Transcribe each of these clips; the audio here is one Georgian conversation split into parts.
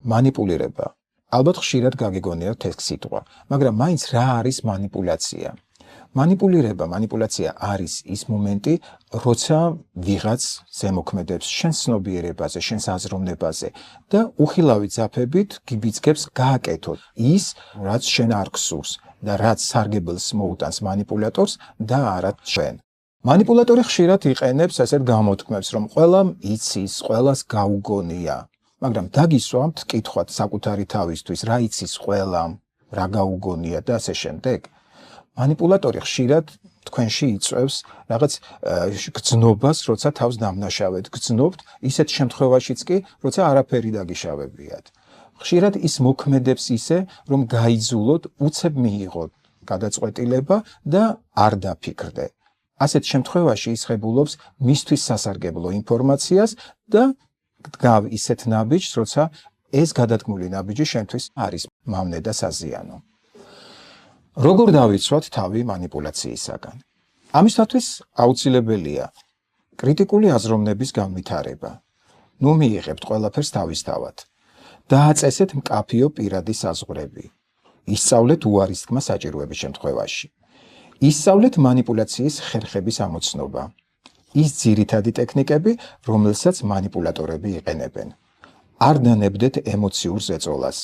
მანიპულირება. ალბათ ხშირად გაგიგონიათ ეს სიტყვა, მაგრამ მაინც რა არის მანიპულაცია? მანიპულაცია არის ის მომენტი, როცა ვიღაც ზემოქმედებს შენს ცნობიერებაზე, შენს აზროვნებაზე და უხილავი ძაფებით გიბიძგებს გააკეთოთ ის, რაც შენ არ გსურს და რაც სარგებელს მოუტანს მანიპულატორს და არა შენ. მანიპულატორი ხშირად იყენებს ასეთ გამოთქმებს, რომ ყველამ იცის, ყველას გაუგონია. მაგრამ დაგისვამთ კითხვათ საკუთარი თავისთვის, რა იცის ყველამ, რა გაუგონია და ასე შემდეგ. მანიპულატორი ხშირად თქვენში იწვევს რაღაც გრძნობას, როცა თავს დამნაშავედ გრძნობთ, ისეთ შემთხვევაშიც კი, როცა არაფერი დაგიშავებიათ. ხშირად ის მოქმედებს ისე, რომ გაიძულოთ, უცებ მიიღოთ გადაწყვეტილება და არ დაფიქრდე. ასეთ შემთხვევაში ის ღებულობს მისთვის სასარგებლო ინფორმაციას და დგავ ისეთ ნაბიჯს, როცა ეს გადადგმული ნაბიჯი შენთვის არის მავნე და საზიანო. როგორ დავიცვათ თავი მანიპულაციისაგან? ამისათვის აუცილებელია კრიტიკული აზროვნების განვითარება. ნუ მიიღებთ ყველაფერს თავისთავად. დააწესეთ მკაფიო პირადი საზღვრები. ისწავლეთ უარისთქმა საჭიროების შემთხვევაში. ისწავლეთ მანიპულაციის ხერხების ამოცნობა. ის ძირითადი ტექნიკები, რომელსაც მანიპულატორები იყენებენ. არ დანებდეთ ემოციურ ზეწოლას.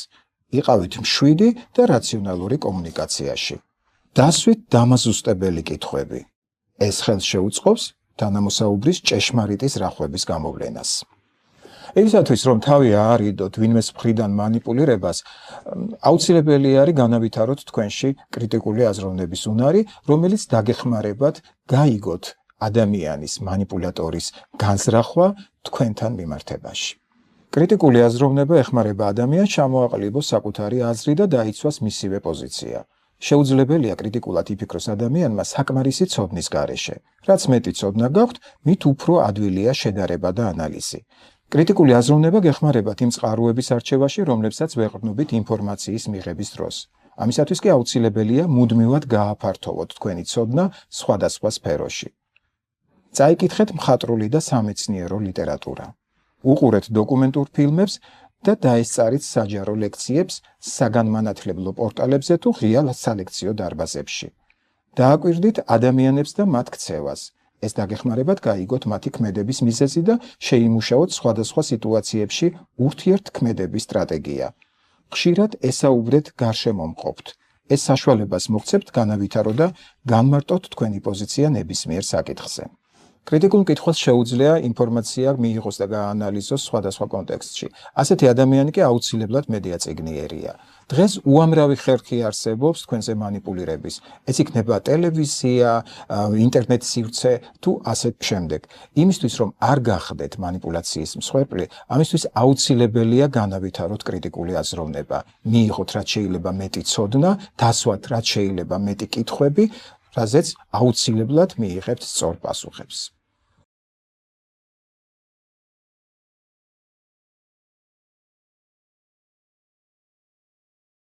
იყავით მშვიდი და რაციონალური კომუნიკაციაში. დასვით დამაზუსტებელი კითხვები. ეს ხელს შეუწყობს თანამოსაუბრის ჭეშმარიტის რახვების გამოვლენას. ისათვის, რომ თავი აარიდოთ ვინმეს მხრიდან მანიპულირებას, აუცილებელი არის განავითაროთ თქვენში კრიტიკული აზროვნების უნარი, რომელიც დაგეხმარებათ გაიგოთ ადამიანის მანიპულატორის განზრახვა თქვენთან მიმართებაში. კრიტიკული აზროვნება ეხმარება ადამიანს ჩამოაყალიბოს საკუთარი აზრი და დაიცვას მისივე პოზიცია. შეუძლებელია კრიტიკულად იფიქროს ადამიანმა საკმარისი ცოდნის გარეშე. რაც მეტი ცოდნა გაქვთ, მით უფრო ადვილია შედარება და ანალიზი. კრიტიკული აზროვნება გეხმარებათ იმ წყაროების არჩევაში, რომლებსაც ვეყრდნობით ინფორმაციის მიღების დროს. ამისათვის კი აუცილებელია მუდმივად გააფართოვოთ თქვენი ცოდნა სხვადასხვა სფეროში. წაიკითხეთ მხატვრული და სამეცნიერო ლიტერატურა. უყურეთ დოკუმენტურ ფილმებს და დაესწარით საჯარო ლექციებს საგანმანათლებლო პორტალებზე თუ ღია სალექციო დარბაზებში. დააკვირდით ადამიანებს და მათ ქცევას. ეს დაგეხმარებათ გაიგოთ მათი ქმედების მიზეზი და შეიმუშაოთ სხვადასხვა სიტუაციებში ურთიერთქმედების სტრატეგია. ხშირად ესაუბრეთ გარშემომყოფთ. ეს საშუალებას მოგცემთ განავითარო და განმარტოთ თქვენი პოზიცია ნებისმიერ საკითხზე. კრიტიკულ მკითხველს შეუძლია ინფორმაცია მიიღოს და გაანალიზოს სხვადასხვა კონტექსტში. ასეთი ადამიანი კი აუცილებლად მედიაწიგნიერია. დღეს უამრავი ხერხი არსებობს თქვენზე მანიპულირების. ეს იქნება ტელევიზია, ინტერნეტ სივრცე თუ ასეთ შემდეგ. იმისთვის, რომ არ გახდეთ მანიპულაციის მსხვერპლი, ამისთვის აუცილებელია განავითაროთ კრიტიკული აზროვნება. მიიღოთ რაც შეიძლება მეტი ცოდნა, დასვათ რაც შეიძლება მეტი კითხვები, რაზეც აუცილებლად მიიღებთ სწორ პასუხებს.